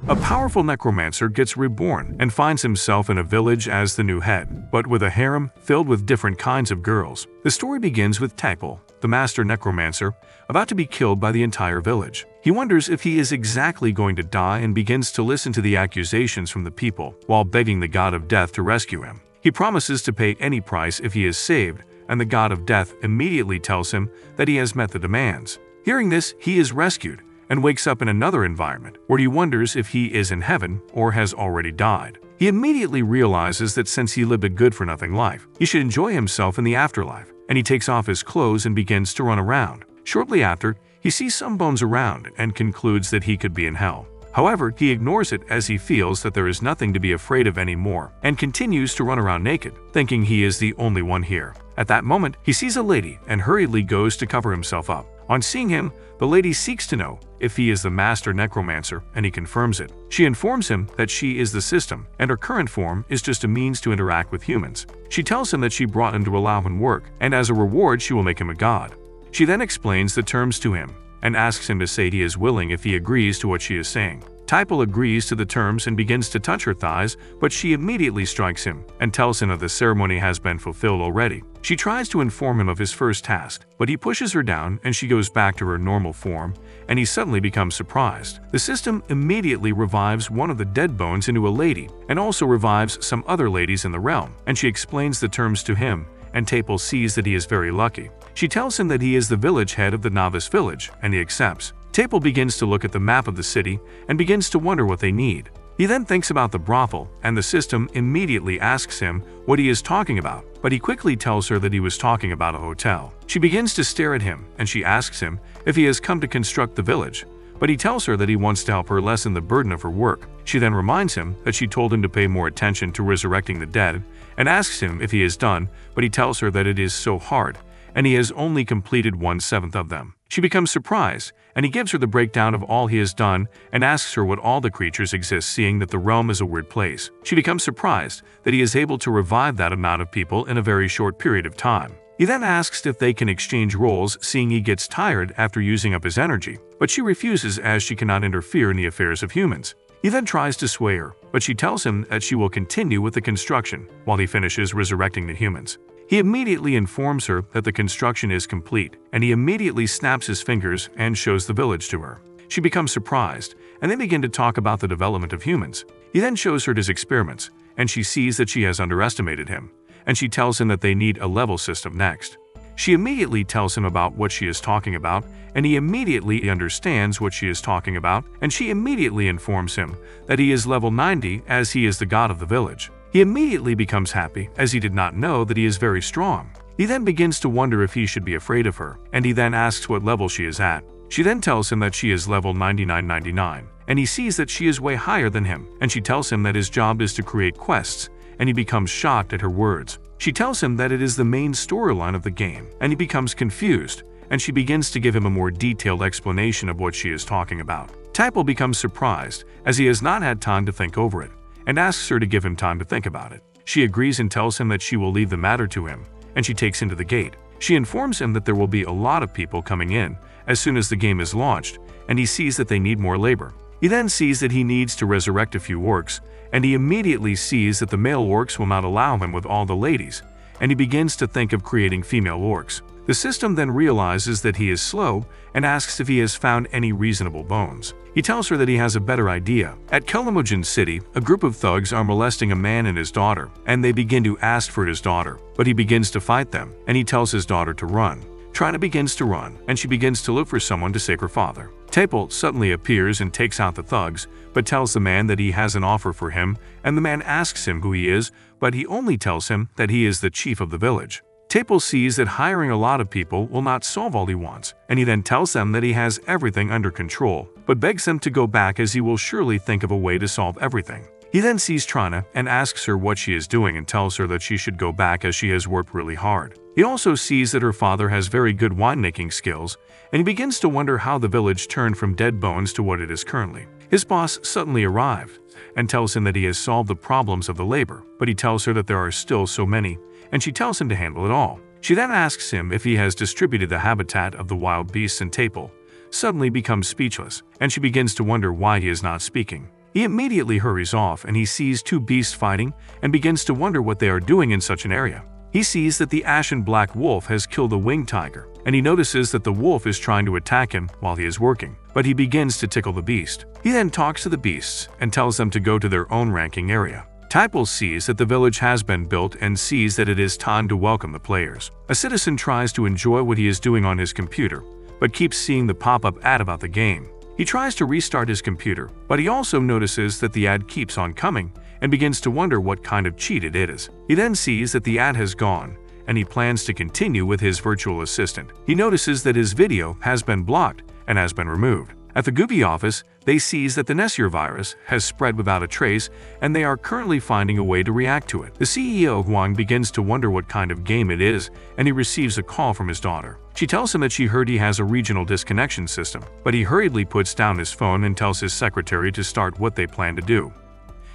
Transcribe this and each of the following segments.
A powerful necromancer gets reborn and finds himself in a village as the new head, but with a harem filled with different kinds of girls. The story begins with Typel, the master necromancer, about to be killed by the entire village. He wonders if he is exactly going to die and begins to listen to the accusations from the people while begging the god of death to rescue him. He promises to pay any price if he is saved, and the god of death immediately tells him that he has met the demands. Hearing this, he is rescued and wakes up in another environment where he wonders if he is in heaven or has already died. He immediately realizes that since he lived a good-for-nothing life, he should enjoy himself in the afterlife, and he takes off his clothes and begins to run around. Shortly after, he sees some bones around and concludes that he could be in hell. However, he ignores it as he feels that there is nothing to be afraid of anymore and continues to run around naked, thinking he is the only one here. At that moment, he sees a lady and hurriedly goes to cover himself up. On seeing him, the lady seeks to know if he is the master necromancer, and he confirms it. She informs him that she is the system, and her current form is just a means to interact with humans. She tells him that she brought him to allow him work, and as a reward she will make him a god. She then explains the terms to him, and asks him to say he is willing if he agrees to what she is saying. Typel agrees to the terms and begins to touch her thighs, but she immediately strikes him and tells him that the ceremony has been fulfilled already. She tries to inform him of his first task, but he pushes her down and she goes back to her normal form, and he suddenly becomes surprised. The system immediately revives one of the dead bones into a lady and also revives some other ladies in the realm, and she explains the terms to him, and Typel sees that he is very lucky. She tells him that he is the village head of the Novice village, and he accepts. Typel begins to look at the map of the city and begins to wonder what they need. He then thinks about the brothel, and the system immediately asks him what he is talking about, but he quickly tells her that he was talking about a hotel. She begins to stare at him, and she asks him if he has come to construct the village, but he tells her that he wants to help her lessen the burden of her work. She then reminds him that she told him to pay more attention to resurrecting the dead, and asks him if he is done, but he tells her that it is so hard, and he has only completed 1/7 of them. She becomes surprised, and he gives her the breakdown of all he has done and asks her what all the creatures exist, seeing that the realm is a weird place. She becomes surprised that he is able to revive that amount of people in a very short period of time. He then asks if they can exchange roles, seeing he gets tired after using up his energy, but she refuses as she cannot interfere in the affairs of humans. He then tries to sway her, but she tells him that she will continue with the construction while he finishes resurrecting the humans. He immediately informs her that the construction is complete, and he immediately snaps his fingers and shows the village to her. She becomes surprised, and they begin to talk about the development of humans. He then shows her his experiments, and she sees that she has underestimated him, and she tells him that they need a level system next. She immediately tells him about what she is talking about, and he immediately understands what she is talking about, and she immediately informs him that he is level 90 as he is the god of the village. He immediately becomes happy as he did not know that he is very strong. He then begins to wonder if he should be afraid of her, and he then asks what level she is at. She then tells him that she is level 9999, and he sees that she is way higher than him, and she tells him that his job is to create quests, and he becomes shocked at her words. She tells him that it is the main storyline of the game, and he becomes confused, and she begins to give him a more detailed explanation of what she is talking about. Typel becomes surprised as he has not had time to think over it, and asks her to give him time to think about it. She agrees and tells him that she will leave the matter to him, and she takes him to the gate. She informs him that there will be a lot of people coming in as soon as the game is launched, and he sees that they need more labor. He then sees that he needs to resurrect a few orcs, and he immediately sees that the male orcs will not allow him with all the ladies, and he begins to think of creating female orcs. The system then realizes that he is slow and asks if he has found any reasonable bones. He tells her that he has a better idea. At Kelamujin City, a group of thugs are molesting a man and his daughter, and they begin to ask for his daughter, but he begins to fight them, and he tells his daughter to run. Trina begins to run, and she begins to look for someone to save her father. Typel suddenly appears and takes out the thugs, but tells the man that he has an offer for him, and the man asks him who he is, but he only tells him that he is the chief of the village. Typel sees that hiring a lot of people will not solve all he wants, and he then tells them that he has everything under control, but begs them to go back as he will surely think of a way to solve everything. He then sees Trina and asks her what she is doing and tells her that she should go back as she has worked really hard. He also sees that her father has very good winemaking skills, and he begins to wonder how the village turned from dead bones to what it is currently. His boss suddenly arrived and tells him that he has solved the problems of the labor, but he tells her that there are still so many, and she tells him to handle it all. She then asks him if he has distributed the habitat of the wild beasts, and Typel suddenly becomes speechless, and she begins to wonder why he is not speaking. He immediately hurries off and he sees two beasts fighting and begins to wonder what they are doing in such an area. He sees that the ashen black wolf has killed a winged tiger, and he notices that the wolf is trying to attack him while he is working, but he begins to tickle the beast. He then talks to the beasts and tells them to go to their own ranking area. Typel sees that the village has been built and sees that it is time to welcome the players. A citizen tries to enjoy what he is doing on his computer, but keeps seeing the pop-up ad about the game. He tries to restart his computer, but he also notices that the ad keeps on coming and begins to wonder what kind of cheat it is. He then sees that the ad has gone, and he plans to continue with his virtual assistant. He notices that his video has been blocked and has been removed. At the Goopy office, they sees that the Necromancer virus has spread without a trace, and they are currently finding a way to react to it. The CEO Huang begins to wonder what kind of game it is, and he receives a call from his daughter. She tells him that she heard he has a regional disconnection system, but he hurriedly puts down his phone and tells his secretary to start what they plan to do.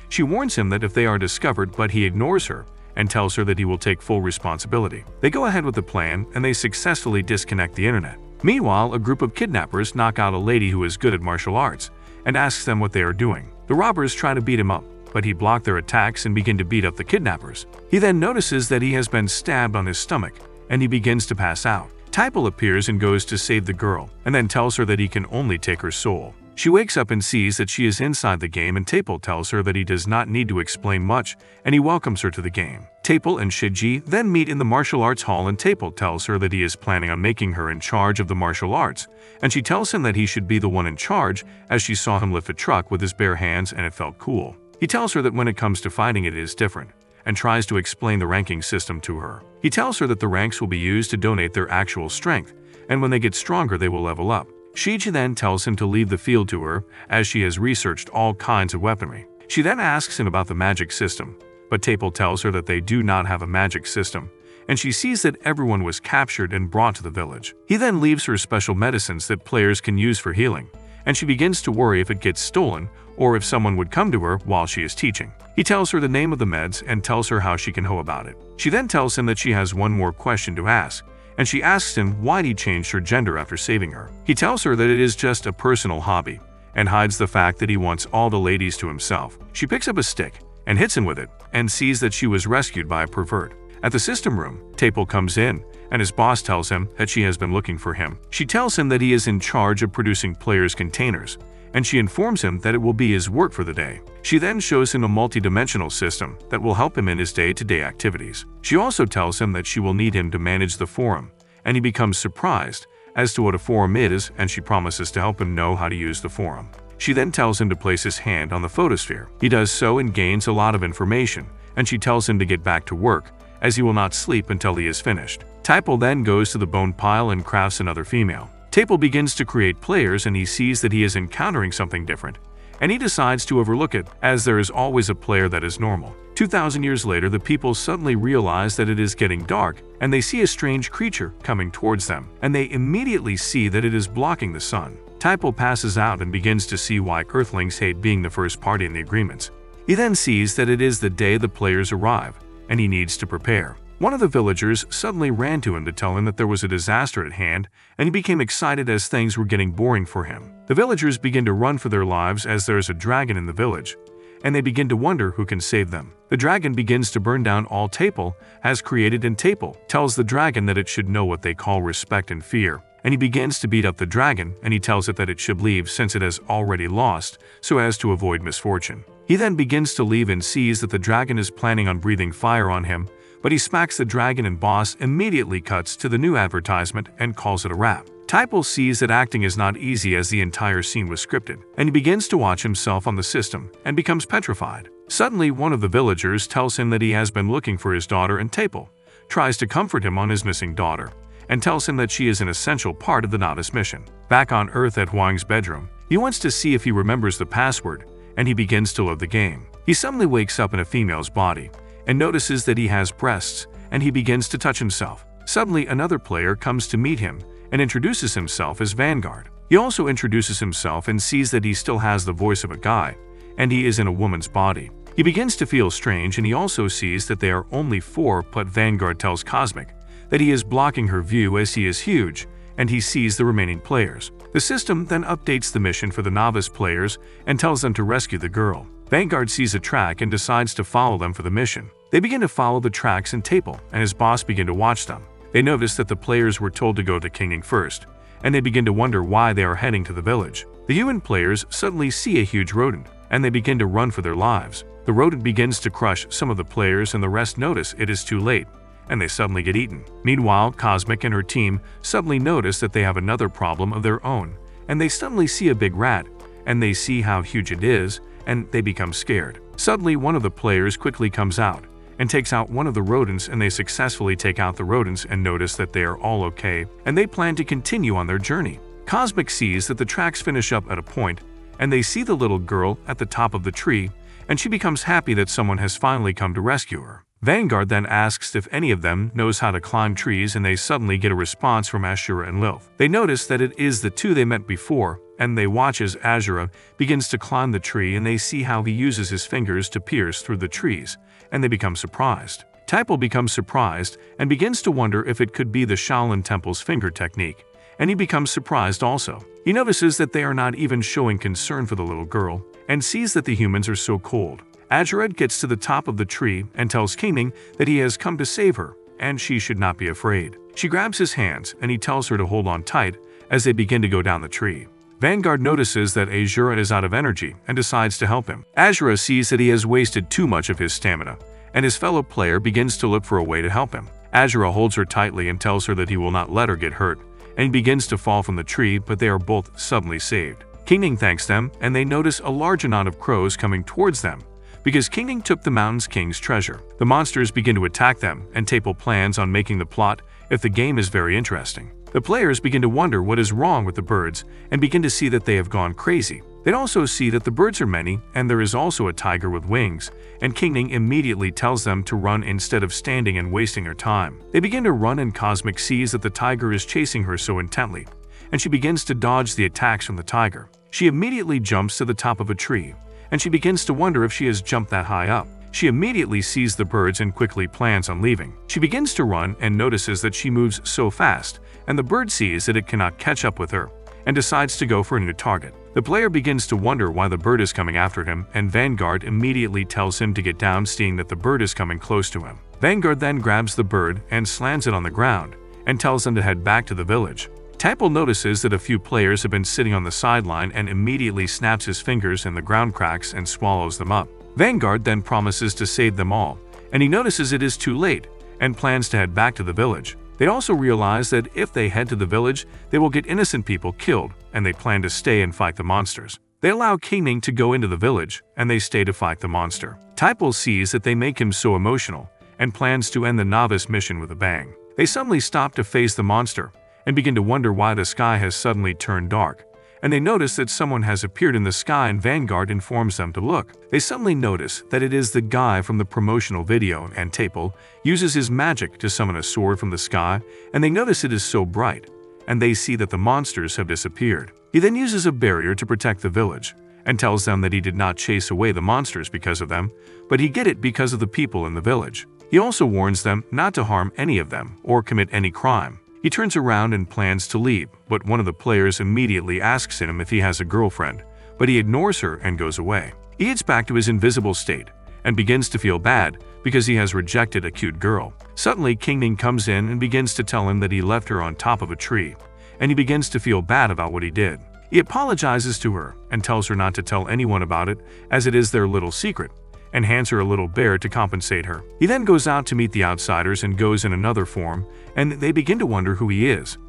She warns him that if they are discovered, but he ignores her and tells her that he will take full responsibility. They go ahead with the plan and they successfully disconnect the internet. Meanwhile, a group of kidnappers knock out a lady who is good at martial arts and asks them what they are doing. The robbers try to beat him up, but he blocks their attacks and begin to beat up the kidnappers. He then notices that he has been stabbed on his stomach and he begins to pass out. Typel appears and goes to save the girl and then tells her that he can only take her soul. She wakes up and sees that she is inside the game, and Typel tells her that he does not need to explain much and he welcomes her to the game. Typel and Shiji then meet in the martial arts hall and Typel tells her that he is planning on making her in charge of the martial arts, and she tells him that he should be the one in charge as she saw him lift a truck with his bare hands and it felt cool. He tells her that when it comes to fighting it is different and tries to explain the ranking system to her. He tells her that the ranks will be used to donate their actual strength, and when they get stronger they will level up. Shiji then tells him to leave the field to her as she has researched all kinds of weaponry. She then asks him about the magic system, but Typel tells her that they do not have a magic system, and she sees that everyone was captured and brought to the village. He then leaves her special medicines that players can use for healing, and she begins to worry if it gets stolen or if someone would come to her while she is teaching. He tells her the name of the meds and tells her how she can know about it. She then tells him that she has one more question to ask, and she asks him why he changed her gender after saving her. He tells her that it is just a personal hobby and hides the fact that he wants all the ladies to himself. She picks up a stick and hits him with it and sees that she was rescued by a pervert. At the system room, Typel comes in and his boss tells him that she has been looking for him. She tells him that he is in charge of producing players' containers, and she informs him that it will be his work for the day. She then shows him a multi-dimensional system that will help him in his day-to-day activities. She also tells him that she will need him to manage the forum, and he becomes surprised as to what a forum is, and she promises to help him know how to use the forum. She then tells him to place his hand on the photosphere. He does so and gains a lot of information, and she tells him to get back to work, as he will not sleep until he is finished. Typel then goes to the bone pile and crafts another female. Typel begins to create players and he sees that he is encountering something different, and he decides to overlook it as there is always a player that is normal. 2,000 years later, the people suddenly realize that it is getting dark and they see a strange creature coming towards them, and they immediately see that it is blocking the sun. Typel passes out and begins to see why Earthlings hate being the first party in the agreements. He then sees that it is the day the players arrive, and he needs to prepare. One of the villagers suddenly ran to him to tell him that there was a disaster at hand, and he became excited as things were getting boring for him. The villagers begin to run for their lives as there is a dragon in the village, and they begin to wonder who can save them. The dragon begins to burn down all Typel has created, and Typel tells the dragon that it should know what they call respect and fear, and he begins to beat up the dragon, and he tells it that it should leave since it has already lost so as to avoid misfortune. He then begins to leave and sees that the dragon is planning on breathing fire on him, but he smacks the dragon and boss immediately cuts to the new advertisement and calls it a wrap. Typel sees that acting is not easy as the entire scene was scripted, and he begins to watch himself on the system and becomes petrified. Suddenly, one of the villagers tells him that he has been looking for his daughter, and Typel tries to comfort him on his missing daughter and tells him that she is an essential part of the Novice mission. Back on Earth at Huang's bedroom, he wants to see if he remembers the password, and he begins to load the game. He suddenly wakes up in a female's body and notices that he has breasts, and he begins to touch himself. Suddenly, another player comes to meet him and introduces himself as Vanguard. He also introduces himself and sees that he still has the voice of a guy, and he is in a woman's body. He begins to feel strange, and he also sees that they are only 4, but Vanguard tells Cosmic that he is blocking her view as he is huge, and he sees the remaining players. The system then updates the mission for the novice players and tells them to rescue the girl. Vanguard sees a track and decides to follow them for the mission. They begin to follow the tracks, and Tapel and his boss begin to watch them. They notice that the players were told to go to Kingning first, and they begin to wonder why they are heading to the village. The human players suddenly see a huge rodent, and they begin to run for their lives. The rodent begins to crush some of the players, and the rest notice it is too late, and they suddenly get eaten. Meanwhile, Cosmic and her team suddenly notice that they have another problem of their own, and they suddenly see a big rat, and they see how huge it is, and they become scared. Suddenly, one of the players quickly comes out and takes out one of the rodents, and they successfully take out the rodents and notice that they are all okay, and they plan to continue on their journey. Cosmic sees that the tracks finish up at a point, and they see the little girl at the top of the tree, and she becomes happy that someone has finally come to rescue her. Vanguard then asks if any of them knows how to climb trees, and they suddenly get a response from Ashura and Lilith. They notice that it is the two they met before, and they watch as Ashura begins to climb the tree, and they see how he uses his fingers to pierce through the trees, and they become surprised. Tapel becomes surprised and begins to wonder if it could be the Shaolin Temple's finger technique, and he becomes surprised also. He notices that they are not even showing concern for the little girl, and sees that the humans are so cold. Ajured gets to the top of the tree and tells Kingning that he has come to save her, and she should not be afraid. She grabs his hands, and he tells her to hold on tight as they begin to go down the tree. Vanguard notices that Azura is out of energy and decides to help him. Azura sees that he has wasted too much of his stamina, and his fellow player begins to look for a way to help him. Azura holds her tightly and tells her that he will not let her get hurt, and he begins to fall from the tree, but they are both suddenly saved. Kingning thanks them, and they notice a large amount of crows coming towards them, because Kingning took the Mountain King's treasure. The monsters begin to attack them, and Tapel plans on making the plot if the game is very interesting. The players begin to wonder what is wrong with the birds and begin to see that they have gone crazy. They also see that the birds are many, and there is also a tiger with wings, and Kingning immediately tells them to run instead of standing and wasting their time. They begin to run, and Cosmic sees that the tiger is chasing her so intently, and she begins to dodge the attacks from the tiger. She immediately jumps to the top of a tree, and she begins to wonder if she has jumped that high up. She immediately sees the birds and quickly plans on leaving. She begins to run and notices that she moves so fast, and the bird sees that it cannot catch up with her and decides to go for a new target. The player begins to wonder why the bird is coming after him, and Vanguard immediately tells him to get down, seeing that the bird is coming close to him. Vanguard then grabs the bird and slams it on the ground and tells them to head back to the village. Tapel notices that a few players have been sitting on the sideline and immediately snaps his fingers, and the ground cracks and swallows them up. Vanguard then promises to save them all, and he notices it is too late and plans to head back to the village. They also realize that if they head to the village, they will get innocent people killed, and they plan to stay and fight the monsters. They allow Kingning to go into the village, and they stay to fight the monster. Tapel sees that they make him so emotional and plans to end the novice mission with a bang. They suddenly stop to face the monster and begin to wonder why the sky has suddenly turned dark, and they notice that someone has appeared in the sky, and Vanguard informs them to look. They suddenly notice that it is the guy from the promotional video, and Tapel uses his magic to summon a sword from the sky, and they notice it is so bright, and they see that the monsters have disappeared. He then uses a barrier to protect the village, and tells them that he did not chase away the monsters because of them, but he did it because of the people in the village. He also warns them not to harm any of them or commit any crime. He turns around and plans to leave, but one of the players immediately asks him if he has a girlfriend, but he ignores her and goes away. He gets back to his invisible state and begins to feel bad because he has rejected a cute girl. Suddenly, Kingning comes in and begins to tell him that he left her on top of a tree, and he begins to feel bad about what he did. He apologizes to her and tells her not to tell anyone about it, as it is their little secret, and hands her a little bear to compensate her. He then goes out to meet the outsiders and goes in another form, and they begin to wonder who he is.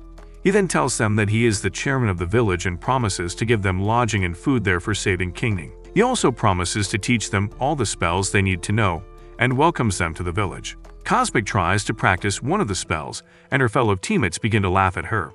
He then tells them that he is the chairman of the village and promises to give them lodging and food there for saving Kingning. He also promises to teach them all the spells they need to know and welcomes them to the village. Cosmic tries to practice one of the spells, and her fellow teammates begin to laugh at her,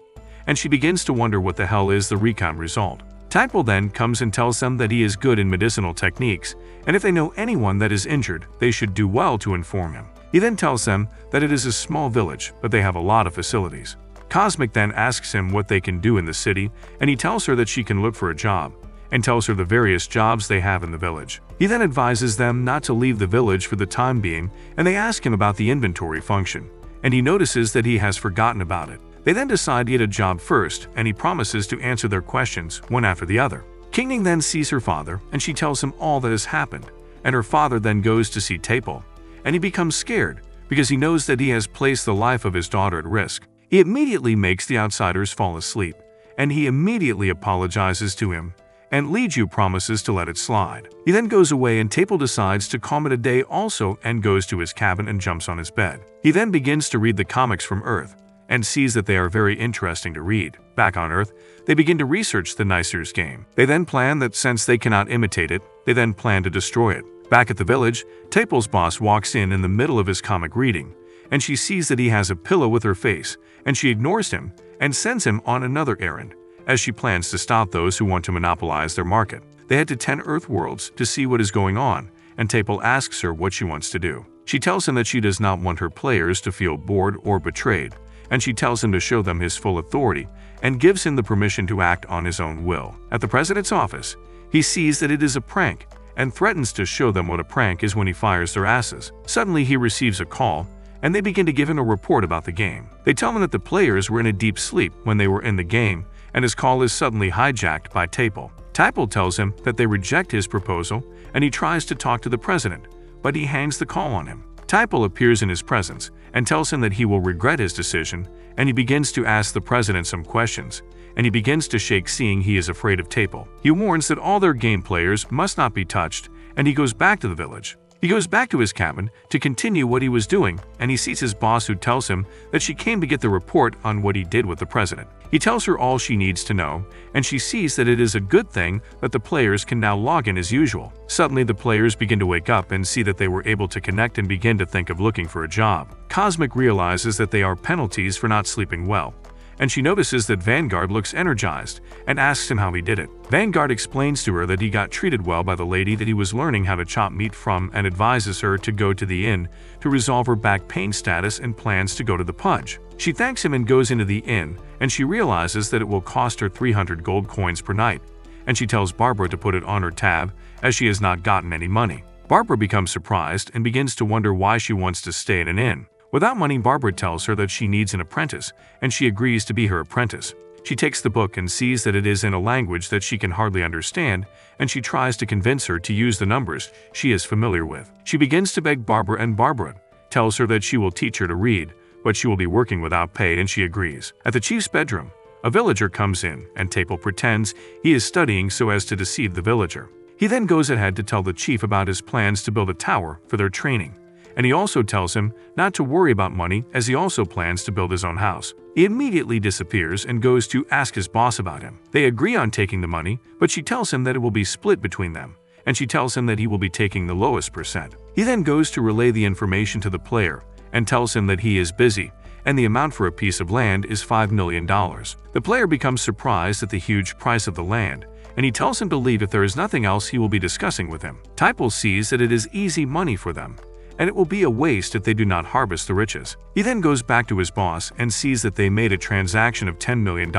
and she begins to wonder what the hell is the recon result. Tapel then comes and tells them that he is good in medicinal techniques, and if they know anyone that is injured, they should do well to inform him. He then tells them that it is a small village, but they have a lot of facilities. Cosmic then asks him what they can do in the city, and he tells her that she can look for a job, and tells her the various jobs they have in the village. He then advises them not to leave the village for the time being, and they ask him about the inventory function, and he notices that he has forgotten about it. They then decide to get a job first, and he promises to answer their questions one after the other. King Ning then sees her father, and she tells him all that has happened, and her father then goes to see Tapel, and he becomes scared because he knows that he has placed the life of his daughter at risk. He immediately makes the outsiders fall asleep, and he immediately apologizes to him, and Li Ju promises to let it slide. He then goes away, and Tapel decides to call it a day also and goes to his cabin and jumps on his bed. He then begins to read the comics from Earth and sees that they are very interesting to read. Back on Earth, they begin to research the Nicers game. They then plan that since they cannot imitate it, they then plan to destroy it. Back at the village, Tapel's boss walks in the middle of his comic reading, and she sees that he has a pillow with her face, and she ignores him and sends him on another errand, as she plans to stop those who want to monopolize their market. They head to 10 Earth worlds to see what is going on, and Tapel asks her what she wants to do. She tells him that she does not want her players to feel bored or betrayed, and she tells him to show them his full authority and gives him the permission to act on his own will. At the president's office, he sees that it is a prank and threatens to show them what a prank is when he fires their asses. Suddenly, he receives a call, and they begin to give him a report about the game. They tell him that the players were in a deep sleep when they were in the game, and his call is suddenly hijacked by Tapel. Tapel tells him that they reject his proposal, and he tries to talk to the president, but he hangs the call on him. Tapel appears in his presence and tells him that he will regret his decision, and he begins to ask the president some questions, and he begins to shake seeing he is afraid of Tapel. He warns that all their game players must not be touched, and he goes back to the village. He goes back to his cabin to continue what he was doing, and he sees his boss, who tells him that she came to get the report on what he did with the president. He tells her all she needs to know, and she sees that it is a good thing that the players can now log in as usual. Suddenly, the players begin to wake up and see that they were able to connect and begin to think of looking for a job. Cosmic realizes that they are penalties for not sleeping well, and she notices that Vanguard looks energized and asks him how he did it. Vanguard explains to her that he got treated well by the lady that he was learning how to chop meat from, and advises her to go to the inn to resolve her back pain status and plans to go to the pudge. She thanks him and goes into the inn, and she realizes that it will cost her 300 gold coins per night, and she tells Barbara to put it on her tab as she has not gotten any money. Barbara becomes surprised and begins to wonder why she wants to stay at an inn. Without money, Barbara tells her that she needs an apprentice, and she agrees to be her apprentice. She takes the book and sees that it is in a language that she can hardly understand, and she tries to convince her to use the numbers she is familiar with. She begins to beg Barbara, and Barbara tells her that she will teach her to read, but she will be working without pay, and she agrees. At the chief's bedroom, a villager comes in, and Tapel pretends he is studying so as to deceive the villager. He then goes ahead to tell the chief about his plans to build a tower for their training, and he also tells him not to worry about money, as he also plans to build his own house. He immediately disappears and goes to ask his boss about him. They agree on taking the money, but she tells him that it will be split between them, and she tells him that he will be taking the lowest percent. He then goes to relay the information to the player and tells him that he is busy, and the amount for a piece of land is $5 million. The player becomes surprised at the huge price of the land, and he tells him to leave if there is nothing else he will be discussing with him. Tapel sees that it is easy money for them, and it will be a waste if they do not harvest the riches. He then goes back to his boss and sees that they made a transaction of $10 million,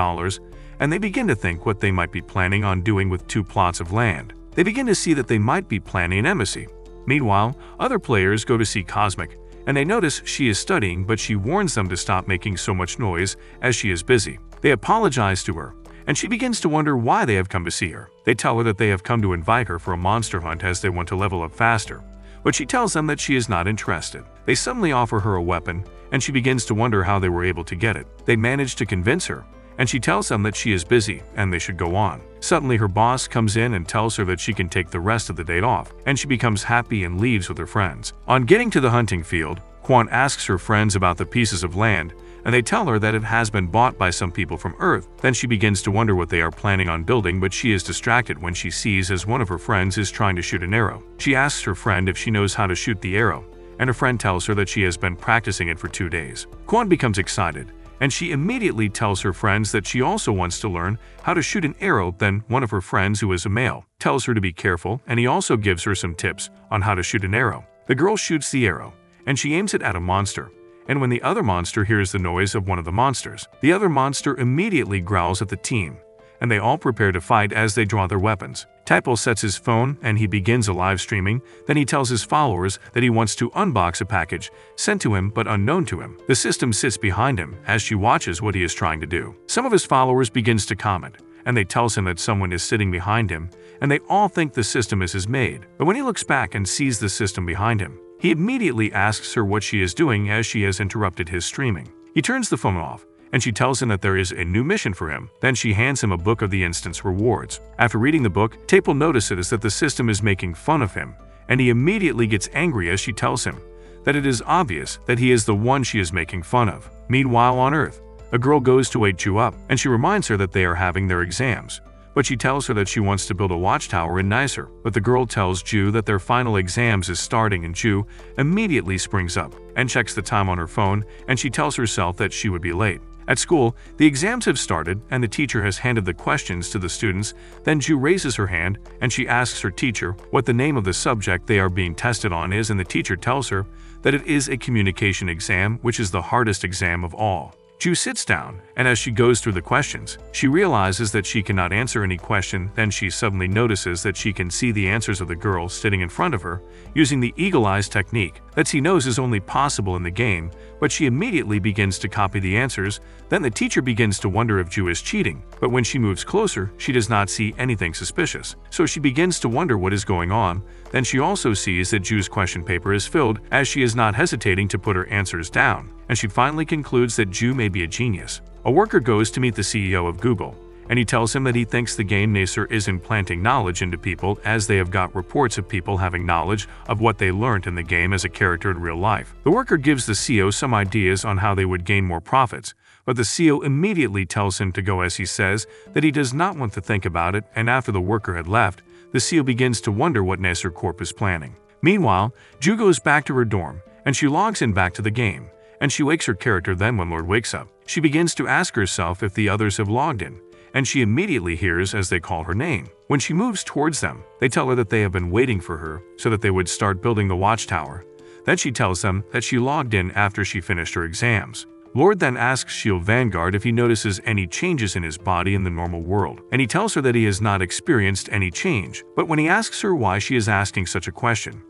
and they begin to think what they might be planning on doing with 2 plots of land. They begin to see that they might be planning an embassy. Meanwhile, other players go to see Cosmic, and they notice she is studying, but she warns them to stop making so much noise as she is busy. They apologize to her, and she begins to wonder why they have come to see her. They tell her that they have come to invite her for a monster hunt as they want to level up faster, but she tells them that she is not interested. They suddenly offer her a weapon, and she begins to wonder how they were able to get it. They manage to convince her, and she tells them that she is busy and they should go on. Suddenly, her boss comes in and tells her that she can take the rest of the day off, and she becomes happy and leaves with her friends. On getting to the hunting field, Quan asks her friends about the pieces of land, and they tell her that it has been bought by some people from Earth. Then she begins to wonder what they are planning on building, but she is distracted when she sees as one of her friends is trying to shoot an arrow. She asks her friend if she knows how to shoot the arrow, and her friend tells her that she has been practicing it for 2 days. Quan becomes excited, and she immediately tells her friends that she also wants to learn how to shoot an arrow. Then one of her friends, who is a male, tells her to be careful, and he also gives her some tips on how to shoot an arrow. The girl shoots the arrow, and she aims it at a monster, and when the other monster hears the noise of one of the monsters, the other monster immediately growls at the team, and they all prepare to fight as they draw their weapons. Typel sets his phone and he begins a live streaming. Then he tells his followers that he wants to unbox a package sent to him but unknown to him. The system sits behind him as she watches what he is trying to do. Some of his followers begins to comment, and they tells him that someone is sitting behind him, and they all think the system is his maid. But when he looks back and sees the system behind him, he immediately asks her what she is doing as she has interrupted his streaming. He turns the phone off, and she tells him that there is a new mission for him. Then she hands him a book of the instance rewards. After reading the book, Typel notices that the system is making fun of him, and he immediately gets angry as she tells him that it is obvious that he is the one she is making fun of. Meanwhile, on Earth, a girl goes to wake Ju up, and she reminds her that they are having their exams. But she tells her that she wants to build a watchtower in Nicer. But the girl tells Ju that their final exams is starting, and Ju immediately springs up and checks the time on her phone, and she tells herself that she would be late. At school, the exams have started and the teacher has handed the questions to the students. Then Ju raises her hand and she asks her teacher what the name of the subject they are being tested on is, and the teacher tells her that it is a communication exam, which is the hardest exam of all. Ju sits down, and as she goes through the questions, she realizes that she cannot answer any question. Then she suddenly notices that she can see the answers of the girl sitting in front of her using the eagle eyes technique that she knows is only possible in the game, but she immediately begins to copy the answers. Then the teacher begins to wonder if Ju is cheating, but when she moves closer, she does not see anything suspicious. So she begins to wonder what is going on. Then she also sees that Ju's question paper is filled as she is not hesitating to put her answers down, and she finally concludes that Ju may be a genius. A worker goes to meet the CEO of Google, and he tells him that he thinks the game Nacer is implanting knowledge into people, as they have got reports of people having knowledge of what they learned in the game as a character in real life. The worker gives the CEO some ideas on how they would gain more profits, but the CEO immediately tells him to go, as he says that he does not want to think about it. And after the worker had left, the CEO begins to wonder what Nacer Corp is planning. Meanwhile, Ju goes back to her dorm, and she logs in back to the game, and she wakes her character. Then when Lord wakes up, she begins to ask herself if the others have logged in, and she immediately hears as they call her name. When she moves towards them, they tell her that they have been waiting for her so that they would start building the watchtower. Then she tells them that she logged in after she finished her exams. Lord then asks Shield Vanguard if he notices any changes in his body in the normal world, and he tells her that he has not experienced any change. But when he asks her why she is asking such a question,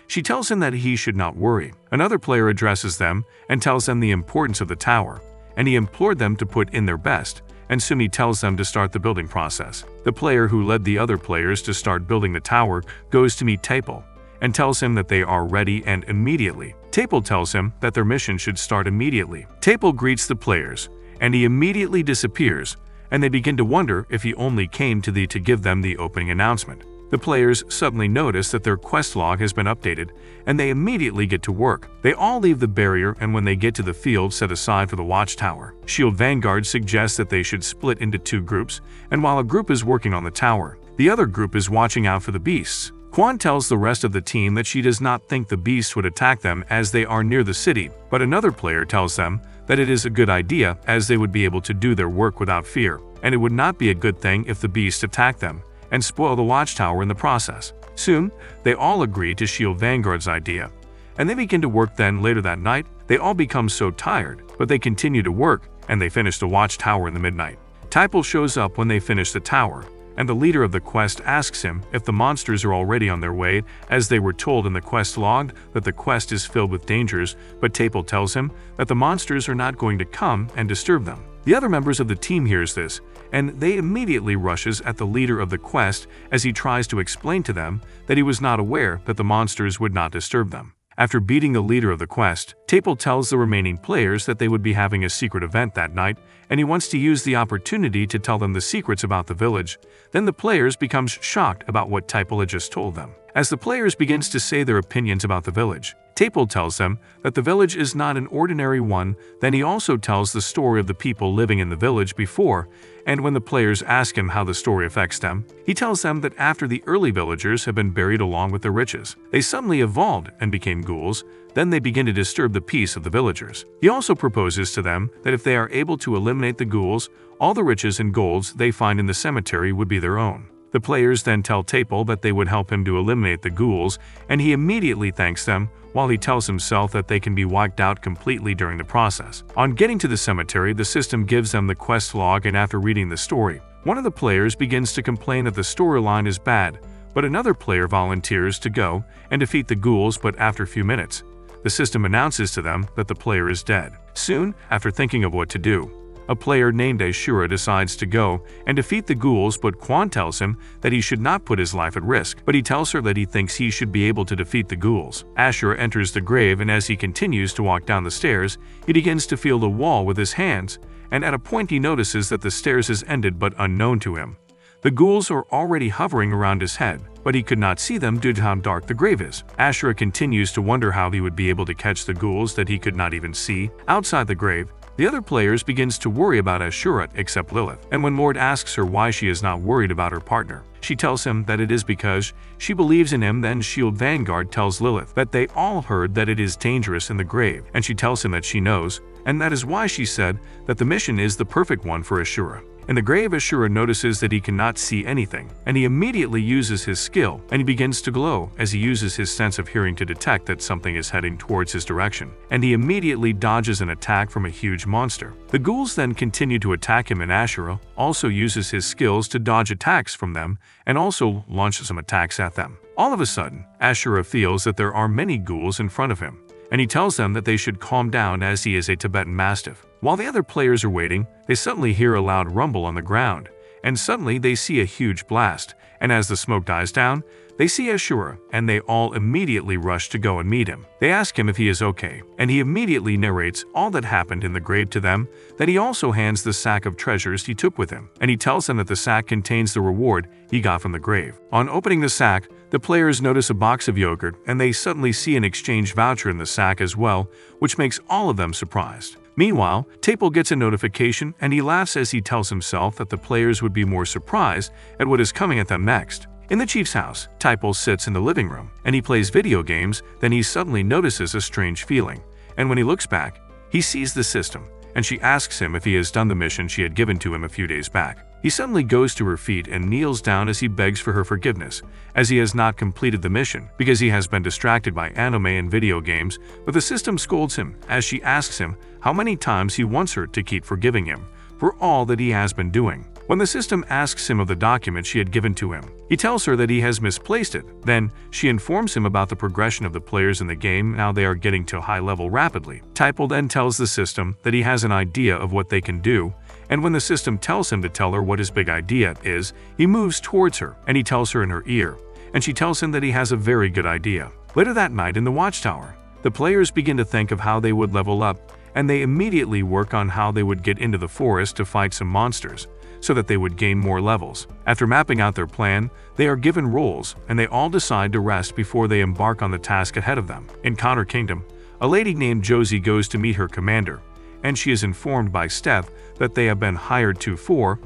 she tells him that he should not worry. Another player addresses them and tells them the importance of the tower, and he implored them to put in their best, and Sumi tells them to start the building process. The player who led the other players to start building the tower goes to meet Typel and tells him that they are ready, and immediately Typel tells him that their mission should start immediately. Typel greets the players, and he immediately disappears, and they begin to wonder if he only came to give them the opening announcement. The players suddenly notice that their quest log has been updated, and they immediately get to work. They all leave the barrier, and when they get to the field set aside for the watchtower, Shield Vanguard suggests that they should split into two groups, and while a group is working on the tower, the other group is watching out for the beasts. Quan tells the rest of the team that she does not think the beasts would attack them as they are near the city, but another player tells them that it is a good idea as they would be able to do their work without fear, and it would not be a good thing if the beasts attack them and spoil the watchtower in the process. Soon, they all agree to Shield Vanguard's idea, and they begin to work. Then later that night, they all become so tired, but they continue to work, and they finish the watchtower in the midnight. Typel shows up when they finish the tower, and the leader of the quest asks him if the monsters are already on their way, as they were told in the quest log that the quest is filled with dangers, but Typel tells him that the monsters are not going to come and disturb them. The other members of the team hears this, and they immediately rushes at the leader of the quest as he tries to explain to them that he was not aware that the monsters would not disturb them. After beating the leader of the quest, Typel tells the remaining players that they would be having a secret event that night, and he wants to use the opportunity to tell them the secrets about the village. Then the players becomes shocked about what Typel had just told them. As the players begins to say their opinions about the village, Typel tells them that the village is not an ordinary one. Then he also tells the story of the people living in the village before, and when the players ask him how the story affects them, he tells them that after the early villagers have been buried along with the riches, they suddenly evolved and became ghouls. Then they begin to disturb the peace of the villagers. He also proposes to them that if they are able to eliminate the ghouls, all the riches and golds they find in the cemetery would be their own. The players then tell Typel that they would help him to eliminate the ghouls, and he immediately thanks them, while he tells himself that they can be wiped out completely during the process. On getting to the cemetery, the system gives them the quest log, and after reading the story, One of the players begins to complain that the storyline is bad, but another player volunteers to go and defeat the ghouls, but after a few minutes, the system announces to them that the player is dead. Soon, after thinking of what to do, a player named Ashura decides to go and defeat the ghouls, but Quan tells him that he should not put his life at risk, but he tells her that he thinks he should be able to defeat the ghouls. Ashura enters the grave, and as he continues to walk down the stairs, he begins to feel the wall with his hands, and at a point he notices that the stairs has ended, but unknown to him, the ghouls are already hovering around his head, but he could not see them due to how dark the grave is. Ashura continues to wonder how he would be able to catch the ghouls that he could not even see outside the grave. The other players begins to worry about Ashura except Lilith, and when Lord asks her why she is not worried about her partner, she tells him that it is because she believes in him. Then Shield Vanguard tells Lilith that they all heard that it is dangerous in the grave, and she tells him that she knows, and that is why she said that the mission is the perfect one for Ashura. In the grave, Ashura notices that he cannot see anything, and he immediately uses his skill, and he begins to glow as he uses his sense of hearing to detect that something is heading towards his direction, and he immediately dodges an attack from a huge monster. The ghouls then continue to attack him, and Ashura also uses his skills to dodge attacks from them and also launches some attacks at them. All of a sudden, Ashura feels that there are many ghouls in front of him, and he tells them that they should calm down as he is a Tibetan Mastiff. While the other players are waiting, they suddenly hear a loud rumble on the ground, and suddenly they see a huge blast, and as the smoke dies down, they see Ashura, and they all immediately rush to go and meet him. They ask him if he is okay, and he immediately narrates all that happened in the grave to them, that he also hands the sack of treasures he took with him, and he tells them that the sack contains the reward he got from the grave. On opening the sack, the players notice a box of yogurt, and they suddenly see an exchange voucher in the sack as well, which makes all of them surprised. Meanwhile, Tapel gets a notification, and he laughs as he tells himself that the players would be more surprised at what is coming at them next. In the chief's house, Tapel sits in the living room, and he plays video games. Then he suddenly notices a strange feeling, and when he looks back, he sees the system, and she asks him if he has done the mission she had given to him a few days back. He suddenly goes to her feet and kneels down as he begs for her forgiveness, as he has not completed the mission because he has been distracted by anime and video games, but the system scolds him as she asks him how many times he wants her to keep forgiving him for all that he has been doing. When the system asks him of the document she had given to him, he tells her that he has misplaced it. Then, she informs him about the progression of the players in the game. Now they are getting to a high level rapidly. Tapel then tells the system that he has an idea of what they can do, and when the system tells him to tell her what his big idea is, he moves towards her, and he tells her in her ear, and she tells him that he has a very good idea. Later that night in the watchtower, the players begin to think of how they would level up, and they immediately work on how they would get into the forest to fight some monsters, so that they would gain more levels. After mapping out their plan, they are given roles, and they all decide to rest before they embark on the task ahead of them. In Connor Kingdom, a lady named Josie goes to meet her commander, and she is informed by Steph that they have been hired to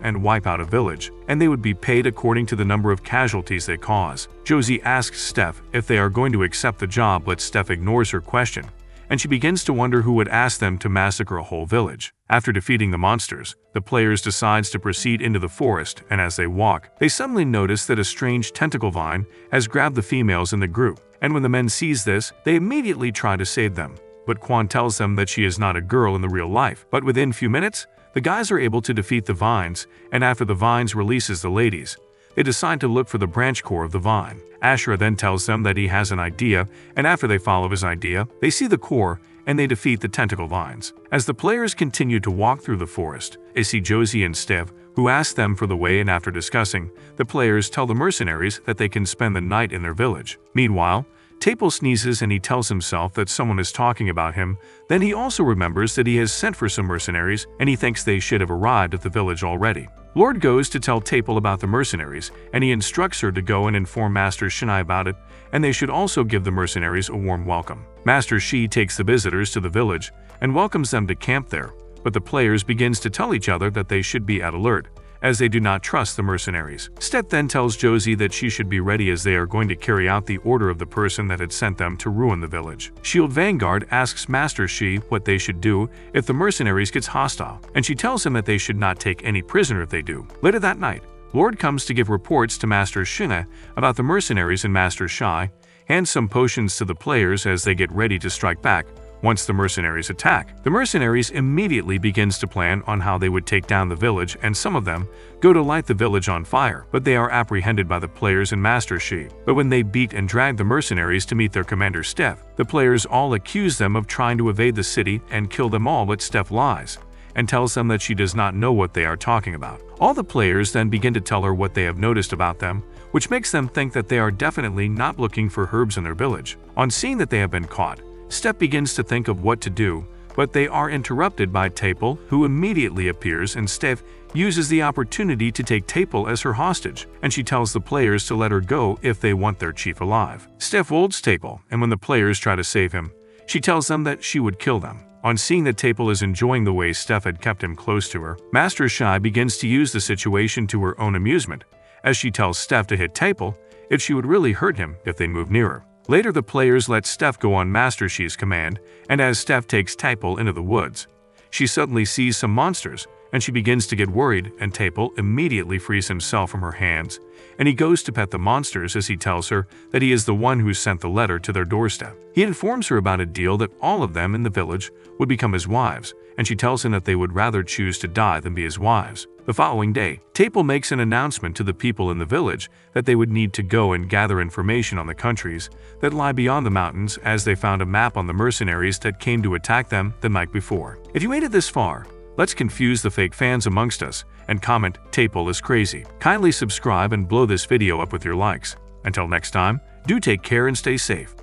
and wipe out a village, and they would be paid according to the number of casualties they cause. Josie asks Steph if they are going to accept the job, but Steph ignores her question, and she begins to wonder who would ask them to massacre a whole village. After defeating the monsters, the players decides to proceed into the forest, and as they walk, they suddenly notice that a strange tentacle vine has grabbed the females in the group, and when the men sees this, they immediately try to save them. But Quan tells them that she is not a girl in the real life. But within few minutes, the guys are able to defeat the vines, and after the vines releases the ladies, they decide to look for the branch core of the vine. Ashura then tells them that he has an idea, and after they follow his idea, they see the core, and they defeat the tentacle vines. As the players continue to walk through the forest, they see Josie and Steph, who ask them for the way, and after discussing, the players tell the mercenaries that they can spend the night in their village. Meanwhile, Tapel sneezes and he tells himself that someone is talking about him. Then he also remembers that he has sent for some mercenaries, and he thinks they should have arrived at the village already. Lord goes to tell Tapel about the mercenaries, and he instructs her to go and inform Master Shinai about it, and they should also give the mercenaries a warm welcome. Master Shi takes the visitors to the village and welcomes them to camp there, but the players begins to tell each other that they should be at alert, as they do not trust the mercenaries. Steph then tells Josie that she should be ready as they are going to carry out the order of the person that had sent them to ruin the village. Shield Vanguard asks Master Shi what they should do if the mercenaries gets hostile, and she tells him that they should not take any prisoner if they do. Later that night, Lord comes to give reports to Master Shina about the mercenaries, and Master Shai hands some potions to the players as they get ready to strike back, Once the mercenaries attack, the mercenaries immediately begins to plan on how they would take down the village, and some of them go to light the village on fire, but they are apprehended by the players and Master Shi. But when they beat and drag the mercenaries to meet their commander Steph, the players all accuse them of trying to evade the city and kill them all, but Steph lies and tells them that she does not know what they are talking about. All the players then begin to tell her what they have noticed about them, which makes them think that they are definitely not looking for herbs in their village. On seeing that they have been caught, Steph begins to think of what to do, but they are interrupted by Tapel, who immediately appears, and Steph uses the opportunity to take Tapel as her hostage, and she tells the players to let her go if they want their chief alive. Steph holds Tapel, and when the players try to save him, she tells them that she would kill them. On seeing that Tapel is enjoying the way Steph had kept him close to her, Master Shi begins to use the situation to her own amusement, as she tells Steph to hit Tapel if she would really hurt him if they move nearer. Later, the players let Steph go on Master Shi's command, and as Steph takes Tapel into the woods, she suddenly sees some monsters, and she begins to get worried, and Tapel immediately frees himself from her hands, and he goes to pet the monsters as he tells her that he is the one who sent the letter to their doorstep. He informs her about a deal that all of them in the village would become his wives, and she tells him that they would rather choose to die than be his wives. The following day, Tapel makes an announcement to the people in the village that they would need to go and gather information on the countries that lie beyond the mountains, as they found a map on the mercenaries that came to attack them the night before. If you made it this far, let's confuse the fake fans amongst us and comment Tapel is crazy. Kindly subscribe and blow this video up with your likes. Until next time, do take care and stay safe.